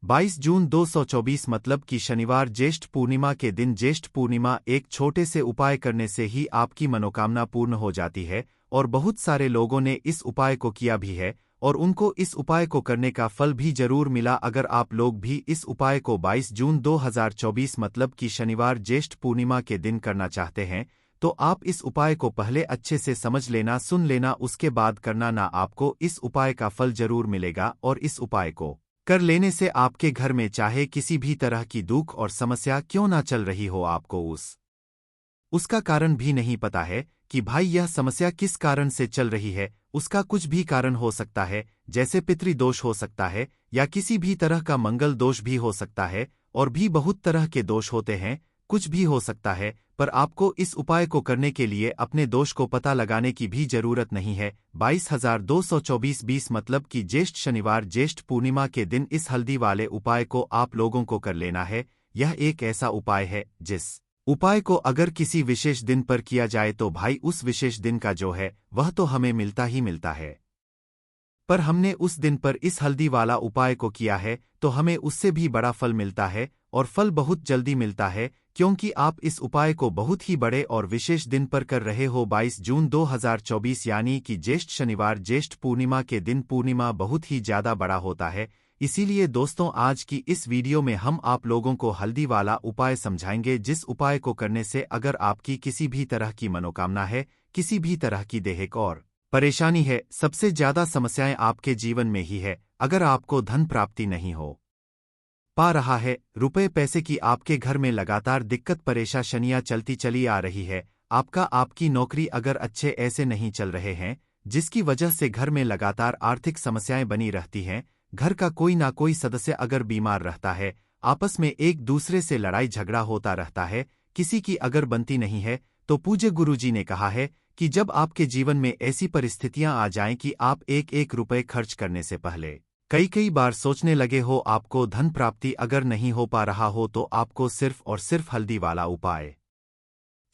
22 जून 224 मतलब कि शनिवार ज्येष्ठ पूर्णिमा के दिन ज्येष्ठ पूर्णिमा एक छोटे से उपाय करने से ही आपकी मनोकामना पूर्ण हो जाती है और बहुत सारे लोगों ने इस उपाय को किया भी है और उनको इस उपाय को करने का फल भी जरूर मिला। अगर आप लोग भी इस उपाय को 22 जून 2024 मतलब कि शनिवार ज्येष्ठ पूर्णिमा के दिन करना चाहते हैं तो आप इस उपाय को पहले अच्छे से समझ लेना, सुन लेना, उसके बाद करना ना। आपको इस उपाय का फल जरूर मिलेगा और इस उपाय को कर लेने से आपके घर में चाहे किसी भी तरह की दुख और समस्या क्यों ना चल रही हो, आपको उसका कारण भी नहीं पता है कि भाई यह समस्या किस कारण से चल रही है। उसका कुछ भी कारण हो सकता है, जैसे पितृदोष हो सकता है या किसी भी तरह का मंगल दोष भी हो सकता है और भी बहुत तरह के दोष होते हैं, कुछ भी हो सकता है। पर आपको इस उपाय को करने के लिए अपने दोष को पता लगाने की भी जरूरत नहीं है। 22,224 मतलब कि ज्येष्ठ शनिवार ज्येष्ठ पूर्णिमा के दिन इस हल्दी वाले उपाय को आप लोगों को कर लेना है। यह एक ऐसा उपाय है जिस उपाय को अगर किसी विशेष दिन पर किया जाए तो भाई उस विशेष दिन का जो है वह तो हमें मिलता ही मिलता है, पर हमने उस दिन पर इस हल्दी वाला उपाय को किया है तो हमें उससे भी बड़ा फल मिलता है और फल बहुत जल्दी मिलता है, क्योंकि आप इस उपाय को बहुत ही बड़े और विशेष दिन पर कर रहे हो। 22 जून 2024 यानी कि ज्येष्ठ शनिवार ज्येष्ठ पूर्णिमा के दिन पूर्णिमा बहुत ही ज्यादा बड़ा होता है। इसीलिए दोस्तों आज की इस वीडियो में हम आप लोगों को हल्दी वाला उपाय समझाएंगे, जिस उपाय को करने से अगर आपकी किसी भी तरह की मनोकामना है, किसी भी तरह की दैहिक और परेशानी है, सबसे ज्यादा समस्याएं आपके जीवन में ही है, अगर आपको धन प्राप्ति नहीं हो पा रहा है, रुपए पैसे की आपके घर में लगातार दिक्कत परेशानियां चलती चली आ रही है, आपकी नौकरी अगर अच्छे ऐसे नहीं चल रहे हैं जिसकी वजह से घर में लगातार आर्थिक समस्याएं बनी रहती हैं, घर का कोई ना कोई सदस्य अगर बीमार रहता है, आपस में एक दूसरे से लड़ाई झगड़ा होता रहता है, किसी की अगर बनती नहीं है, तो पूज्य गुरुजी ने कहा है कि जब आपके जीवन में ऐसी परिस्थितियां आ जाएं कि आप एक एक रुपए खर्च करने से पहले कई बार सोचने लगे हो, आपको धन प्राप्ति अगर नहीं हो पा रहा हो तो आपको सिर्फ और सिर्फ हल्दी वाला उपाय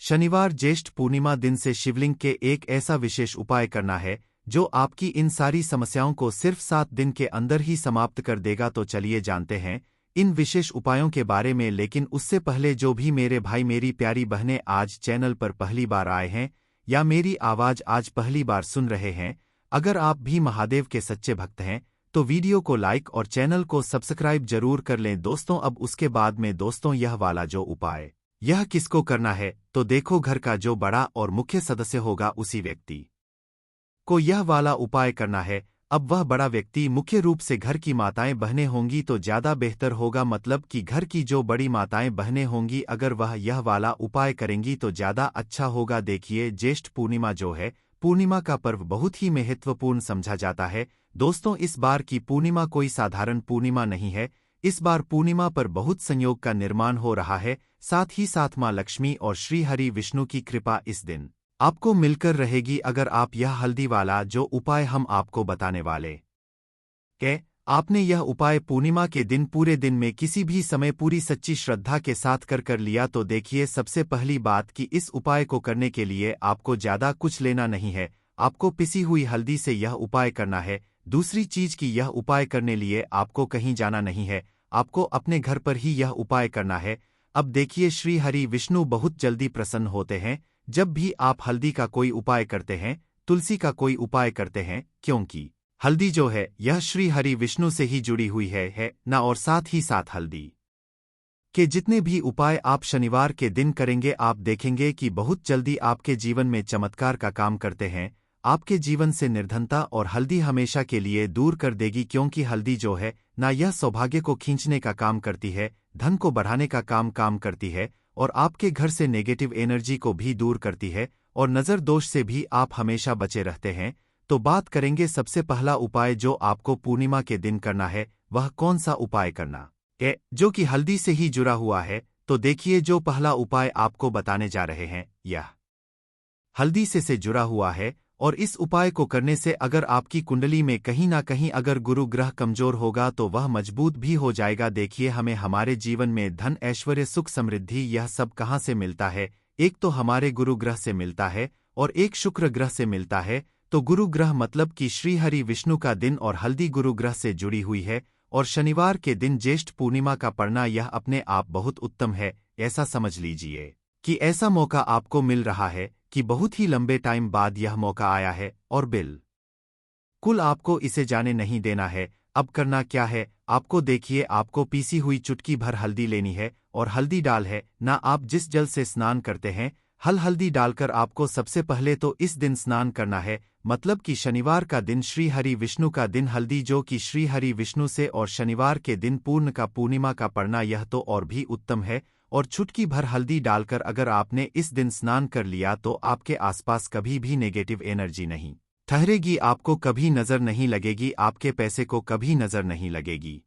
शनिवार ज्येष्ठ पूर्णिमा दिन से शिवलिंग के एक ऐसा विशेष उपाय करना है जो आपकी इन सारी समस्याओं को सिर्फ 7 दिन के अंदर ही समाप्त कर देगा। तो चलिए जानते हैं इन विशेष उपायों के बारे में, लेकिन उससे पहले जो भी मेरे भाई मेरी प्यारी बहनें आज चैनल पर पहली बार आए हैं या मेरी आवाज आज पहली बार सुन रहे हैं, अगर आप भी महादेव के सच्चे भक्त हैं तो वीडियो को लाइक और चैनल को सब्सक्राइब जरूर कर लें दोस्तों। अब उसके बाद में दोस्तों यह वाला जो उपाय यह किसको करना है, तो देखो घर का जो बड़ा और मुख्य सदस्य होगा उसी व्यक्ति को यह वाला उपाय करना है। अब वह बड़ा व्यक्ति मुख्य रूप से घर की माताएं बहनें होंगी तो ज्यादा बेहतर होगा, मतलब कि घर की जो बड़ी माताएं बहनें होंगी अगर वह यह वाला उपाय करेंगी तो ज्यादा अच्छा होगा। देखिए ज्येष्ठ पूर्णिमा जो है, पूर्णिमा का पर्व बहुत ही महत्वपूर्ण समझा जाता है दोस्तों। इस बार की पूर्णिमा कोई साधारण पूर्णिमा नहीं है, इस बार पूर्णिमा पर बहुत संयोग का निर्माण हो रहा है, साथ ही साथ मां लक्ष्मी और श्री हरि विष्णु की कृपा इस दिन आपको मिलकर रहेगी अगर आप यह हल्दी वाला जो उपाय हम आपको बताने वाले के आपने यह उपाय पूर्णिमा के दिन पूरे दिन में किसी भी समय पूरी सच्ची श्रद्धा के साथ कर लिया। तो देखिए सबसे पहली बात कि इस उपाय को करने के लिए आपको ज्यादा कुछ लेना नहीं है, आपको पिसी हुई हल्दी से यह उपाय करना है। दूसरी चीज कि यह उपाय करने लिए आपको कहीं जाना नहीं है, आपको अपने घर पर ही यह उपाय करना है। अब देखिए श्री हरि विष्णु बहुत जल्दी प्रसन्न होते हैं जब भी आप हल्दी का कोई उपाय करते हैं, तुलसी का कोई उपाय करते हैं, क्योंकि हल्दी जो है यह श्री हरि विष्णु से ही जुड़ी हुई है ना। और साथ ही साथ हल्दी के जितने भी उपाय आप शनिवार के दिन करेंगे आप देखेंगे कि बहुत जल्दी आपके जीवन में चमत्कार का काम करते हैं, आपके जीवन से निर्धनता और हल्दी हमेशा के लिए दूर कर देगी, क्योंकि हल्दी जो है ना यह सौभाग्य को खींचने का काम करती है, धन को बढ़ाने का काम करती है और आपके घर से नेगेटिव एनर्जी को भी दूर करती है और नजर दोष से भी आप हमेशा बचे रहते हैं। तो बात करेंगे सबसे पहला उपाय जो आपको पूर्णिमा के दिन करना है, वह कौन सा उपाय करना है जो कि हल्दी से ही जुड़ा हुआ है। तो देखिए जो पहला उपाय आपको बताने जा रहे हैं यह हल्दी से जुड़ा हुआ है और इस उपाय को करने से अगर आपकी कुंडली में कहीं ना कहीं अगर गुरु ग्रह कमजोर होगा तो वह मजबूत भी हो जाएगा। देखिए हमें हमारे जीवन में धन ऐश्वर्य सुख समृद्धि यह सब कहाँ से मिलता है, एक तो हमारे गुरु ग्रह से मिलता है और एक शुक्र ग्रह से मिलता है। तो गुरु ग्रह मतलब कि श्री हरि विष्णु का दिन और हल्दी गुरु ग्रह से जुड़ी हुई है और शनिवार के दिन ज्येष्ठ पूर्णिमा का पढ़ना यह अपने आप बहुत उत्तम है। ऐसा समझ लीजिए कि ऐसा मौका आपको मिल रहा है कि बहुत ही लंबे टाइम बाद यह मौका आया है और बिल्कुल आपको इसे जाने नहीं देना है। अब करना क्या है, आपको देखिए, आपको पीसी हुई चुटकी भर हल्दी लेनी है और हल्दी डाल है ना। आप जिस जल से स्नान करते हैं, हल्दी डालकर आपको सबसे पहले तो इस दिन स्नान करना है। मतलब कि शनिवार का दिन श्री हरि विष्णु का दिन, हल्दी जो कि श्री हरि विष्णु से, और शनिवार के दिन पूर्ण का पूर्णिमा का पढ़ना यह तो और भी उत्तम है। और चुटकी भर हल्दी डालकर अगर आपने इस दिन स्नान कर लिया तो आपके आसपास कभी भी नेगेटिव एनर्जी नहीं ठहरेगी, आपको कभी नजर नहीं लगेगी, आपके पैसे को कभी नजर नहीं लगेगी।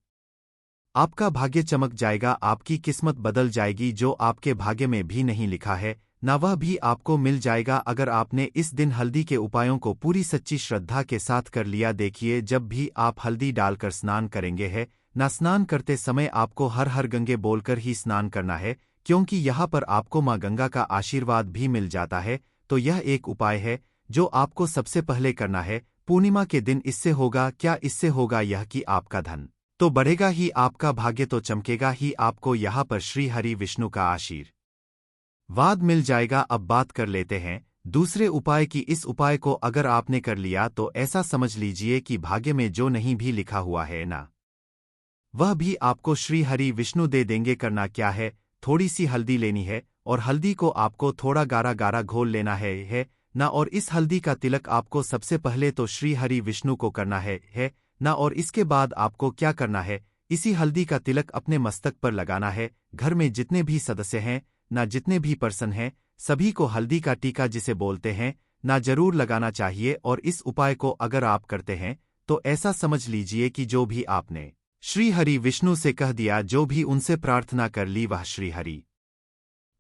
आपका भाग्य चमक जाएगा, आपकी किस्मत बदल जाएगी, जो आपके भाग्य में भी नहीं लिखा है ना वह भी आपको मिल जाएगा अगर आपने इस दिन हल्दी के उपायों को पूरी सच्ची श्रद्धा के साथ कर लिया। देखिए, जब भी आप हल्दी डालकर स्नान करेंगे है ना, स्नान करते समय आपको हर हर गंगे बोलकर ही स्नान करना है, क्योंकि यहाँ पर आपको माँ गंगा का आशीर्वाद भी मिल जाता है। तो यह एक उपाय है जो आपको सबसे पहले करना है पूर्णिमा के दिन। इससे होगा क्या, इससे होगा यह कि आपका धन तो बढ़ेगा ही, आपका भाग्य तो चमकेगा ही, आपको यहाँ पर श्री हरि विष्णु का आशीर्वाद मिल जाएगा। अब बात कर लेते हैं दूसरे उपाय की। इस उपाय को अगर आपने कर लिया तो ऐसा समझ लीजिए कि भाग्य में जो नहीं भी लिखा हुआ है ना, वह भी आपको श्री हरि विष्णु दे देंगे। करना क्या है, थोड़ी सी हल्दी लेनी है और हल्दी को आपको थोड़ा गाढ़ा गाढ़ा घोल लेना है ना, और इस हल्दी का तिलक आपको सबसे पहले तो श्री हरि विष्णु को करना है ना। और इसके बाद आपको क्या करना है, इसी हल्दी का तिलक अपने मस्तक पर लगाना है। घर में जितने भी सदस्य हैं ना, जितने भी पर्सन हैं, सभी को हल्दी का टीका जिसे बोलते हैं ना, जरूर लगाना चाहिए। और इस उपाय को अगर आप करते हैं तो ऐसा समझ लीजिए कि जो भी आपने श्री हरि विष्णु से कह दिया, जो भी उनसे प्रार्थना कर ली, वह श्री हरि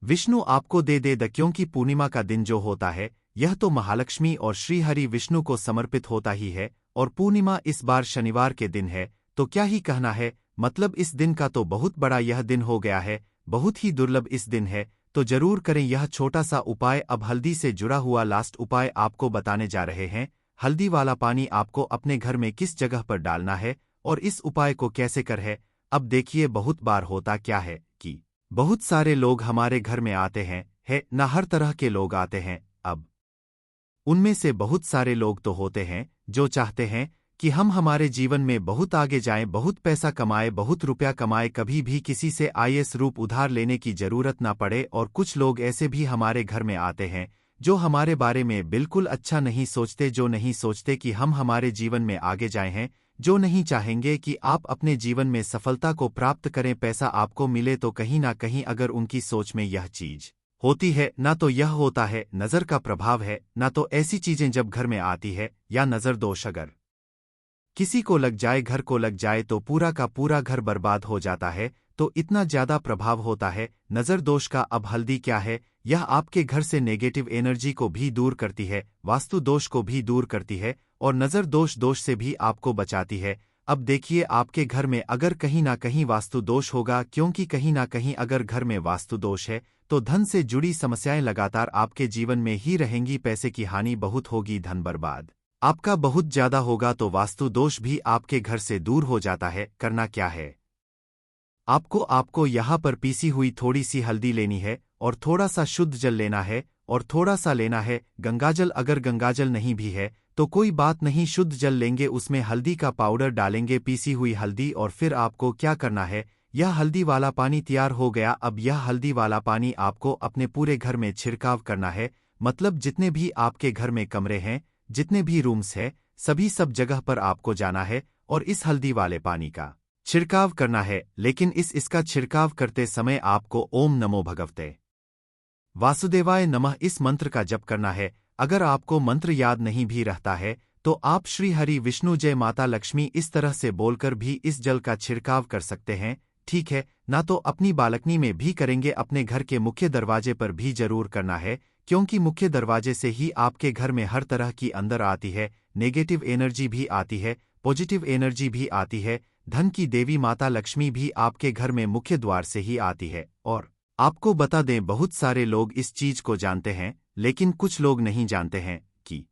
विष्णु आपको दे द। क्योंकि पूर्णिमा का दिन जो होता है यह तो महालक्ष्मी और श्री हरि विष्णु को समर्पित होता ही है, और पूर्णिमा इस बार शनिवार के दिन है, तो क्या ही कहना है। मतलब इस दिन का तो बहुत बड़ा यह दिन हो गया है, बहुत ही दुर्लभ इस दिन है, तो जरूर करें यह छोटा सा उपाय। अब हल्दी से जुड़ा हुआ लास्ट उपाय आपको बताने जा रहे हैं। हल्दी वाला पानी आपको अपने घर में किस जगह पर डालना है और इस उपाय को कैसे कर है। अब देखिए, बहुत बार होता क्या है कि बहुत सारे लोग हमारे घर में आते हैं ना, हर तरह के लोग आते हैं। अब उनमें से बहुत सारे लोग तो होते हैं जो चाहते हैं कि हम हमारे जीवन में बहुत आगे जाएं, बहुत पैसा कमाएं, बहुत रुपया कमाएं, कभी भी किसी से आईएएस रूप उधार लेने की जरूरत ना पड़े। और कुछ लोग ऐसे भी हमारे घर में आते हैं जो हमारे बारे में बिल्कुल अच्छा नहीं सोचते, जो नहीं सोचते कि हम हमारे जीवन में आगे जाए हैं, जो नहीं चाहेंगे कि आप अपने जीवन में सफलता को प्राप्त करें, पैसा आपको मिले। तो कहीं ना कहीं अगर उनकी सोच में यह चीज होती है ना, तो यह होता है नजर का प्रभाव है ना। तो ऐसी चीजें जब घर में आती है या नजर दोष अगर किसी को लग जाए, घर को लग जाए, तो पूरा का पूरा घर बर्बाद हो जाता है। तो इतना ज्यादा प्रभाव होता है नजर दोष का। अब हल्दी क्या है, यह आपके घर से नेगेटिव एनर्जी को भी दूर करती है, वास्तु दोष को भी दूर करती है और नजर दोष से भी आपको बचाती है। अब देखिए, आपके घर में अगर कहीं ना कहीं वास्तु दोष होगा, क्योंकि कहीं ना कहीं अगर घर में वास्तु दोष है तो धन से जुड़ी समस्याएं लगातार आपके जीवन में ही रहेंगी, पैसे की हानि बहुत होगी, धन बर्बाद आपका बहुत ज्यादा होगा। तो वास्तु दोष भी आपके घर से दूर हो जाता है। करना क्या है, आपको यहाँ पर पीसी हुई थोड़ी सी हल्दी लेनी है और थोड़ा सा शुद्ध जल लेना है और थोड़ा सा लेना है गंगाजल। अगर गंगाजल नहीं भी है तो कोई बात नहीं, शुद्ध जल लेंगे, उसमें हल्दी का पाउडर डालेंगे, पीसी हुई हल्दी, और फिर आपको क्या करना है, यह हल्दी वाला पानी तैयार हो गया। अब यह हल्दी वाला पानी आपको अपने पूरे घर में छिड़काव करना है। मतलब जितने भी आपके घर में कमरे हैं, जितने भी रूम्स हैं, सभी सब जगह पर आपको जाना है और इस हल्दी वाले पानी का छिड़काव करना है। लेकिन इसका छिड़काव करते समय आपको ओम नमो भगवते वासुदेवाय नमः इस मंत्र का जप करना है। अगर आपको मंत्र याद नहीं भी रहता है तो आप श्री हरि विष्णु जय माता लक्ष्मी इस तरह से बोलकर भी इस जल का छिड़काव कर सकते हैं, ठीक है ना। तो अपनी बालकनी में भी करेंगे, अपने घर के मुख्य दरवाजे पर भी जरूर करना है, क्योंकि मुख्य दरवाजे से ही आपके घर में हर तरह की अंदर आती है, नेगेटिव एनर्जी भी आती है, पॉजिटिव एनर्जी भी आती है। धन की देवी माता लक्ष्मी भी आपके घर में मुख्य द्वार से ही आती है। और आपको बता दें, बहुत सारे लोग इस चीज को जानते हैं, लेकिन कुछ लोग नहीं जानते हैं कि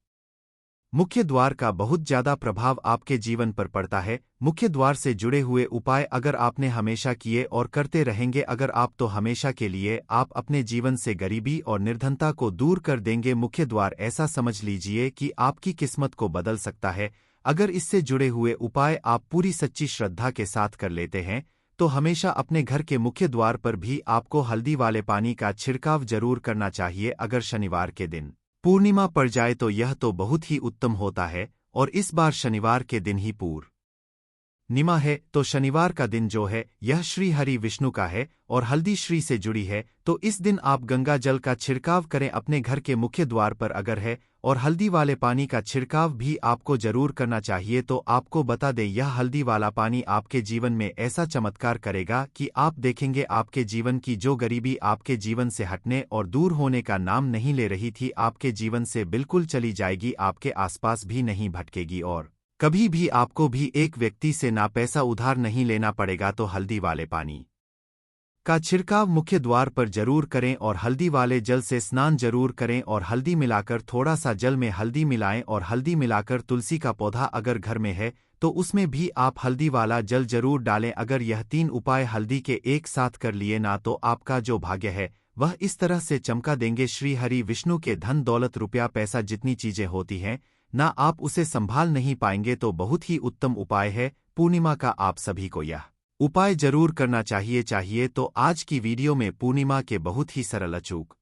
मुख्य द्वार का बहुत ज्यादा प्रभाव आपके जीवन पर पड़ता है। मुख्य द्वार से जुड़े हुए उपाय अगर आपने हमेशा किए और करते रहेंगे अगर आप तो हमेशा के लिए आप अपने जीवन से गरीबी और निर्धनता को दूर कर देंगे। मुख्य द्वार ऐसा समझ लीजिए कि आपकी किस्मत को बदल सकता है। अगर इससे जुड़े हुए उपाय आप पूरी सच्ची श्रद्धा के साथ कर लेते हैं तो हमेशा अपने घर के मुख्य द्वार पर भी आपको हल्दी वाले पानी का छिड़काव जरूर करना चाहिए। अगर शनिवार के दिन पूर्णिमा पड़ जाए तो यह तो बहुत ही उत्तम होता है, और इस बार शनिवार के दिन ही पूर्णिमा है तो शनिवार का दिन जो है यह श्री हरि विष्णु का है और हल्दी श्री से जुड़ी है, तो इस दिन आप गंगा जल का छिड़काव करें अपने घर के मुख्य द्वार पर अगर है, और हल्दी वाले पानी का छिड़काव भी आपको जरूर करना चाहिए। तो आपको बता दें यह हल्दी वाला पानी आपके जीवन में ऐसा चमत्कार करेगा कि आप देखेंगे आपके जीवन की जो गरीबी आपके जीवन से हटने और दूर होने का नाम नहीं ले रही थी आपके जीवन से बिल्कुल चली जाएगी, आपके आसपास भी नहीं भटकेगी और कभी भी आपको भी एक व्यक्ति से ना पैसा उधार नहीं लेना पड़ेगा। तो हल्दी वाले पानी का छिड़काव मुख्य द्वार पर जरूर करें और हल्दी वाले जल से स्नान जरूर करें और हल्दी मिलाकर थोड़ा सा जल में हल्दी मिलाएं और हल्दी मिलाकर तुलसी का पौधा अगर घर में है तो उसमें भी आप हल्दी वाला जल जरूर डालें। अगर यह 3 उपाय हल्दी के एक साथ कर लिए ना तो आपका जो भाग्य है वह इस तरह से चमका देंगे। श्री हरि विष्णु के धन दौलत रुपया पैसा जितनी चीजें होती हैं ना आप उसे संभाल नहीं पाएंगे। तो बहुत ही उत्तम उपाय है पूर्णिमा का, आप सभी को यह उपाय जरूर करना चाहिए। तो आज की वीडियो में पूर्णिमा के बहुत ही सरल अचूक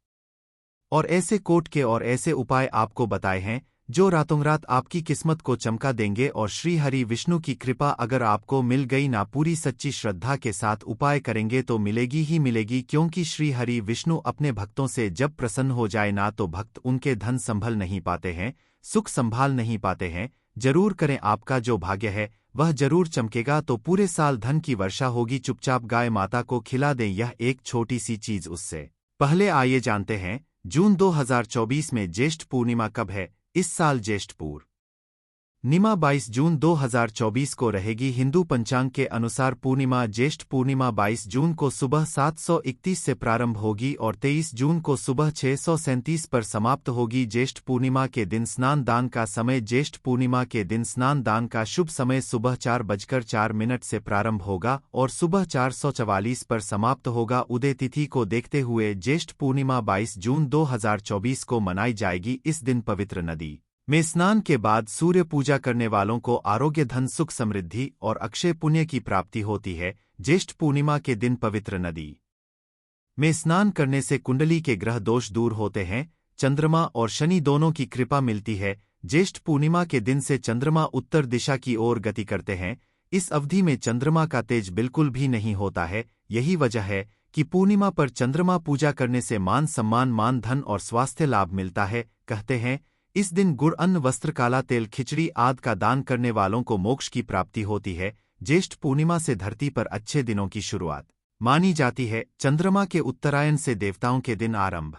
और ऐसे कोट के और ऐसे उपाय आपको बताए हैं जो रातों रात आपकी किस्मत को चमका देंगे। और श्री हरि विष्णु की कृपा अगर आपको मिल गई ना पूरी सच्ची श्रद्धा के साथ उपाय करेंगे तो मिलेगी ही मिलेगी, क्योंकि श्री हरि विष्णु अपने भक्तों से जब प्रसन्न हो जाए ना तो भक्त उनके धन संभल नहीं पाते हैं, सुख संभाल नहीं पाते हैं। जरूर करें, आपका जो भाग्य है वह जरूर चमकेगा। तो पूरे साल धन की वर्षा होगी। चुपचाप गाय माता को खिला दें, यह एक छोटी सी चीज। उससे पहले आइए जानते हैं जून 2024 में ज्येष्ठ पूर्णिमा कब है। इस साल ज्येष्ठ पूर्णिमा 22 जून 2024 को रहेगी। हिंदू पंचांग के अनुसार पूर्णिमा ज्येष्ठ पूर्णिमा 22 जून को सुबह 7:31 से प्रारंभ होगी और 23 जून को सुबह 6:37 पर समाप्त होगी। ज्येष्ठ पूर्णिमा के दिन स्नान दान का समय ज्येष्ठ पूर्णिमा के दिन स्नान दान का शुभ समय सुबह 4:04 से प्रारंभ होगा और सुबह 4:44 पर समाप्त होगा। उदय तिथि को देखते हुए ज्येष्ठ पूर्णिमा 22 जून 2024 को मनाई जाएगी। इस दिन पवित्र नदी में स्नान के बाद सूर्य पूजा करने वालों को आरोग्य धन सुख समृद्धि और अक्षय पुण्य की प्राप्ति होती है। ज्येष्ठ पूर्णिमा के दिन पवित्र नदी में स्नान करने से कुंडली के ग्रह दोष दूर होते हैं, चंद्रमा और शनि दोनों की कृपा मिलती है। ज्येष्ठ पूर्णिमा के दिन से चंद्रमा उत्तर दिशा की ओर गति करते हैं। इस अवधि में चंद्रमा का तेज बिल्कुल भी नहीं होता है। यही वजह है कि पूर्णिमा पर चंद्रमा पूजा करने से मान सम्मान मान धन और स्वास्थ्य लाभ मिलता है। कहते हैं इस दिन गुड़ अन्न वस्त्र काला तेल खिचड़ी आदि का दान करने वालों को मोक्ष की प्राप्ति होती है। ज्येष्ठ पूर्णिमा से धरती पर अच्छे दिनों की शुरुआत मानी जाती है। चंद्रमा के उत्तरायण से देवताओं के दिन आरंभ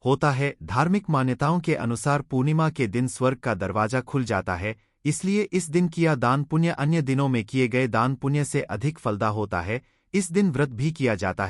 होता है। धार्मिक मान्यताओं के अनुसार पूर्णिमा के दिन स्वर्ग का दरवाजा खुल जाता है, इसलिए इस दिन किया दान पुण्य अन्य दिनों में किए गए दान पुण्य से अधिक फलदा होता है। इस दिन व्रत भी किया जाता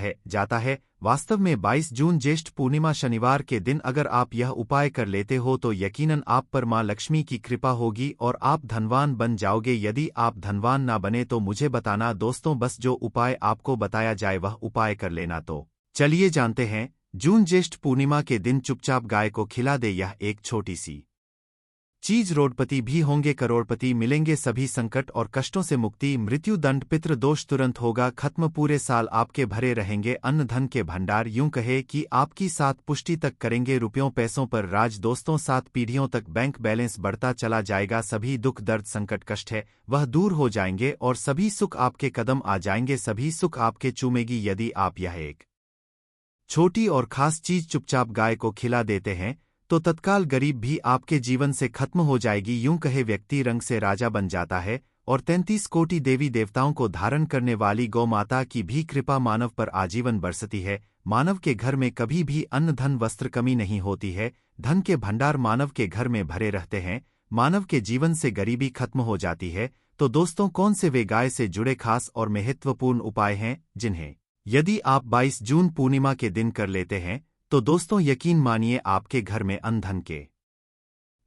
है। वास्तव में 22 जून ज्येष्ठ पूर्णिमा शनिवार के दिन अगर आप यह उपाय कर लेते हो तो यकीनन आप पर मां लक्ष्मी की कृपा होगी और आप धनवान बन जाओगे। यदि आप धनवान ना बने तो मुझे बताना दोस्तों, बस जो उपाय आपको बताया जाए वह उपाय कर लेना। तो चलिए जानते हैं। जून ज्येष्ठ पूर्णिमा के दिन चुपचाप गाय को खिला दे, यह एक छोटी सी चीज। रोडपति भी होंगे करोड़पति, मिलेंगे सभी संकट और कष्टों से मुक्ति, मृत्यु दंड पितृ दोष तुरंत होगा खत्म, पूरे साल आपके भरे रहेंगे अन्न धन के भंडार। यूं कहे कि आपकी 7 पुष्टि तक करेंगे रुपयों पैसों पर राज। दोस्तों 7 पीढ़ियों तक बैंक बैलेंस बढ़ता चला जाएगा। सभी दुख दर्द संकट कष्ट है वह दूर हो जाएंगे और सभी सुख आपके कदम आ जाएंगे, सभी सुख आपके चूमेगी। यदि आप यह एक छोटी और खास चीज चुपचाप गाय को खिला देते हैं तो तत्काल गरीब भी आपके जीवन से खत्म हो जाएगी। यूं कहे व्यक्ति रंग से राजा बन जाता है और 33 कोटि देवी देवताओं को धारण करने वाली गौ माता की भी कृपा मानव पर आजीवन बरसती है। मानव के घर में कभी भी अन्न धन वस्त्र कमी नहीं होती है। धन के भंडार मानव के घर में भरे रहते हैं। मानव के जीवन से गरीबी खत्म हो जाती है। तो दोस्तों कौन से वे गाय से जुड़े खास और महत्वपूर्ण उपाय हैं जिन्हें यदि आप 22 जून पूर्णिमा के दिन कर लेते हैं तो दोस्तों यकीन मानिए आपके घर में अन्न धन के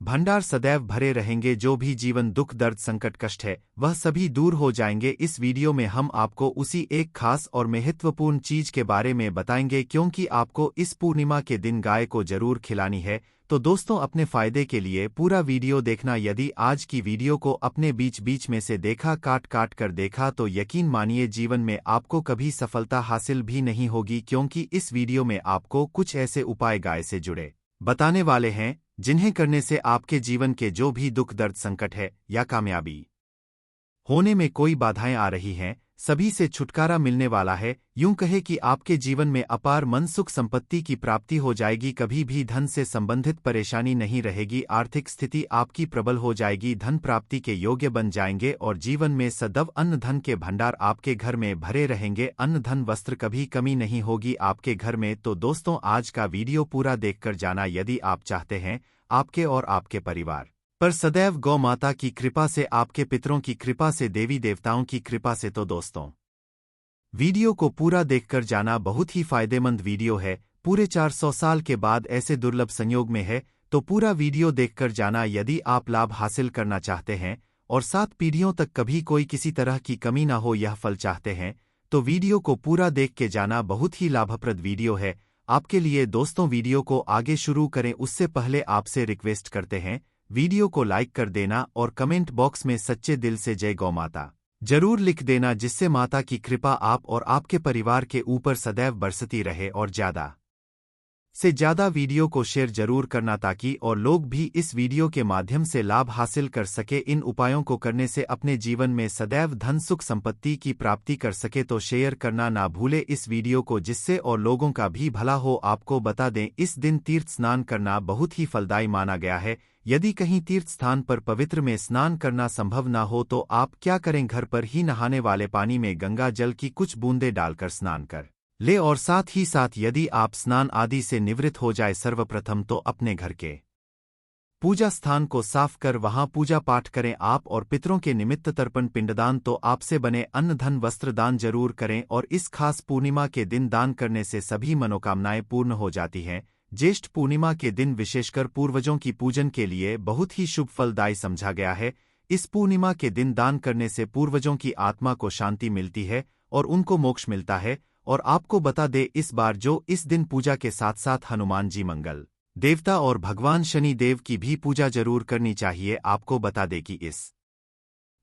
भंडार सदैव भरे रहेंगे। जो भी जीवन दुख दर्द संकट कष्ट है वह सभी दूर हो जाएंगे। इस वीडियो में हम आपको उसी एक खास और महत्वपूर्ण चीज के बारे में बताएंगे, क्योंकि आपको इस पूर्णिमा के दिन गाय को जरूर खिलानी है। तो दोस्तों, अपने फायदे के लिए पूरा वीडियो देखना। यदि आज की वीडियो को अपने बीच बीच में से देखा, काट काट कर देखा, तो यकीन मानिए जीवन में आपको कभी सफलता हासिल भी नहीं होगी, क्योंकि इस वीडियो में आपको कुछ ऐसे उपाय गाय से जुड़े बताने वाले हैं जिन्हें करने से आपके जीवन के जो भी दुख दर्द संकट है या कामयाबी होने में कोई बाधाएं आ रही हैं, सभी से छुटकारा मिलने वाला है। यूं कहे कि आपके जीवन में अपार मन सुख संपत्ति की प्राप्ति हो जाएगी। कभी भी धन से संबंधित परेशानी नहीं रहेगी। आर्थिक स्थिति आपकी प्रबल हो जाएगी। धन प्राप्ति के योग्य बन जाएंगे और जीवन में सदैव अन्न धन के भंडार आपके घर में भरे रहेंगे। अन्न धन वस्त्र कभी कमी नहीं होगी आपके घर में। तो दोस्तों, आज का वीडियो पूरा देखकर जाना। यदि आप चाहते हैं आपके और आपके परिवार पर सदैव गौ माता की कृपा से, आपके पितरों की कृपा से, देवी देवताओं की कृपा से, तो दोस्तों वीडियो को पूरा देखकर जाना। बहुत ही फायदेमंद वीडियो है। पूरे 400 साल के बाद ऐसे दुर्लभ संयोग में है, तो पूरा वीडियो देखकर जाना। यदि आप लाभ हासिल करना चाहते हैं और 7 पीढ़ियों तक कभी कोई किसी तरह की कमी ना हो, यह फल चाहते हैं, तो वीडियो को पूरा देख के जाना। बहुत ही लाभप्रद वीडियो है आपके लिए। दोस्तों, वीडियो को आगे शुरू करें उससे पहले आपसे रिक्वेस्ट करते हैं, वीडियो को लाइक कर देना और कमेंट बॉक्स में सच्चे दिल से जय गौ माता जरूर लिख देना, जिससे माता की कृपा आप और आपके परिवार के ऊपर सदैव बरसती रहे। और ज़्यादा से ज़्यादा वीडियो को शेयर जरूर करना, ताकि और लोग भी इस वीडियो के माध्यम से लाभ हासिल कर सके। इन उपायों को करने से अपने जीवन में सदैव धन सुख संपत्ति की प्राप्ति कर सके। तो शेयर करना ना भूले इस वीडियो को, जिससे और लोगों का भी भला हो। आपको बता दें, इस दिन तीर्थ स्नान करना बहुत ही फलदायी माना गया है। यदि कहीं तीर्थ स्थान पर पवित्र में स्नान करना संभव ना हो, तो आप क्या करें, घर पर ही नहाने वाले पानी में गंगा जल की कुछ बूंदें डालकर स्नान कर ले। और साथ ही साथ यदि आप स्नान आदि से निवृत्त हो जाए, सर्वप्रथम तो अपने घर के पूजा स्थान को साफ कर वहां पूजा पाठ करें आप। और पितरों के निमित्त तर्पण पिंडदान तो आपसे बने अन्न धन वस्त्र दान जरूर करें। और इस खास पूर्णिमा के दिन दान करने से सभी मनोकामनाएं पूर्ण हो जाती हैं। ज्येष्ठ पूर्णिमा के दिन विशेषकर पूर्वजों की पूजन के लिए बहुत ही शुभ फलदायी समझा गया है। इस पूर्णिमा के दिन दान करने से पूर्वजों की आत्मा को शांति मिलती है और उनको मोक्ष मिलता है। और आपको बता दे, इस बार जो इस दिन पूजा के साथ साथ हनुमान जी मंगल देवता और भगवान शनि देव की भी पूजा जरूर करनी चाहिए। आपको बता दे कि इस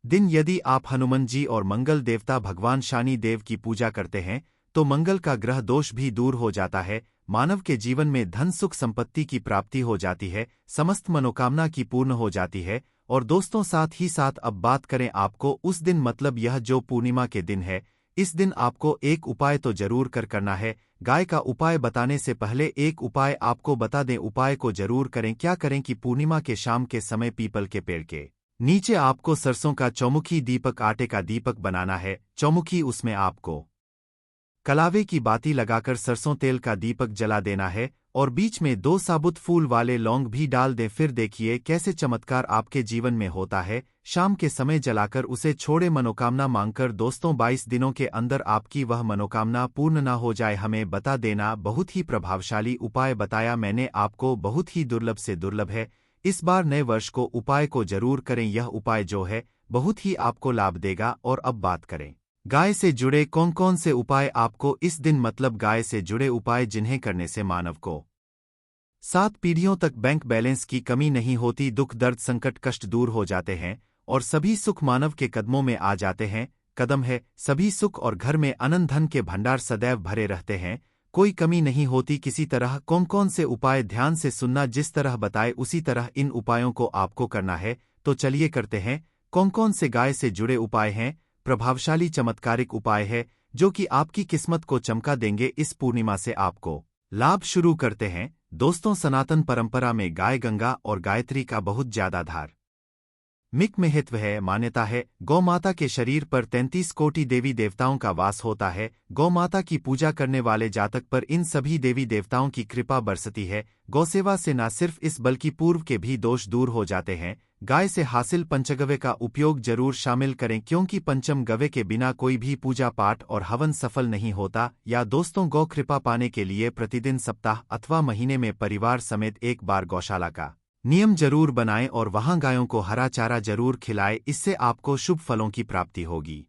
दिन यदि आप हनुमान जी और मंगल देवता भगवान शनि देव की पूजा करते हैं, तो मंगल का ग्रह दोष भी दूर हो जाता है। मानव के जीवन में धन सुख संपत्ति की प्राप्ति हो जाती है, समस्त मनोकामना की पूर्ण हो जाती है। और दोस्तों, साथ ही साथ अब बात करें आपको उस दिन, मतलब यह जो पूर्णिमा के दिन है, इस दिन आपको एक उपाय तो जरूर करना है। गाय का उपाय बताने से पहले एक उपाय आपको बता दें। उपाय को जरूर करें। क्या करें कि पूर्णिमा के शाम के समय पीपल के पेड़ के नीचे आपको सरसों का चौमुखी दीपक, आटे का दीपक बनाना है। चौमुखी, उसमें आपको कलावे की बाती लगाकर सरसों तेल का दीपक जला देना है और बीच में 2 साबुत फूल वाले लौंग भी डाल दें। फिर देखिए कैसे चमत्कार आपके जीवन में होता है। शाम के समय जलाकर उसे छोड़े, मनोकामना मांगकर। दोस्तों, 22 दिनों के अंदर आपकी वह मनोकामना पूर्ण ना हो जाए, हमें बता देना। बहुत ही प्रभावशाली उपाय बताया मैंने आपको, बहुत ही दुर्लभ से दुर्लभ है। इस बार नए वर्ष को उपाय को जरूर करें। यह उपाय जो है बहुत ही आपको लाभ देगा। और अब बात करें गाय से जुड़े कौन कौन से उपाय आपको इस दिन, मतलब गाय से जुड़े उपाय जिन्हें करने से मानव को 7 पीढ़ियों तक बैंक बैलेंस की कमी नहीं होती, दुख दर्द संकट कष्ट दूर हो जाते हैं और सभी सुख मानव के कदमों में आ जाते हैं। कदम है सभी सुख और घर में अनंत धन के भंडार सदैव भरे रहते हैं, कोई कमी नहीं होती किसी तरह। कौन कौन से उपाय, ध्यान से सुनना। जिस तरह बताए उसी तरह इन उपायों को आपको करना है। तो चलिए करते हैं। कौन कौन से गाय से जुड़े उपाय हैं। प्रभावशाली चमत्कारिक उपाय है जो कि आपकी किस्मत को चमका देंगे। इस पूर्णिमा से आपको लाभ शुरू करते हैं। दोस्तों, सनातन परंपरा में गाय गंगा और गायत्री का बहुत ज्यादा धार्मिक महत्व है। मान्यता है गौ माता के शरीर पर 33 कोटि देवी देवताओं का वास होता है। गौ माता की पूजा करने वाले जातक पर इन सभी देवी देवताओं की कृपा बरसती है। गौसेवा से न सिर्फ इस बल्कि पूर्व के भी दोष दूर हो जाते हैं। गाय से हासिल पंचगव्य का उपयोग जरूर शामिल करें, क्योंकि पंचम गव्य के बिना कोई भी पूजा पाठ और हवन सफल नहीं होता। या दोस्तों, गौ कृपा पाने के लिए प्रतिदिन, सप्ताह अथवा महीने में परिवार समेत एक बार गौशाला का नियम जरूर बनाएं और वहां गायों को हरा चारा जरूर खिलाएं, इससे आपको शुभ फलों की प्राप्ति होगी।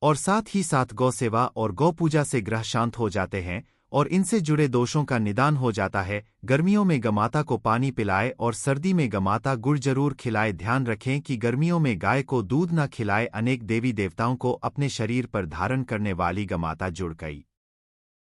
और साथ ही साथ गौ सेवा और गौ पूजा से ग्रह शांत हो जाते हैं और इनसे जुड़े दोषों का निदान हो जाता है। गर्मियों में गमाता को पानी पिलाए और सर्दी में गमाता गुड़ जरूर खिलाए। ध्यान रखें कि गर्मियों में गाय को दूध न खिलाए। अनेक देवी देवताओं को अपने शरीर पर धारण करने वाली गमाता जुड़ गई।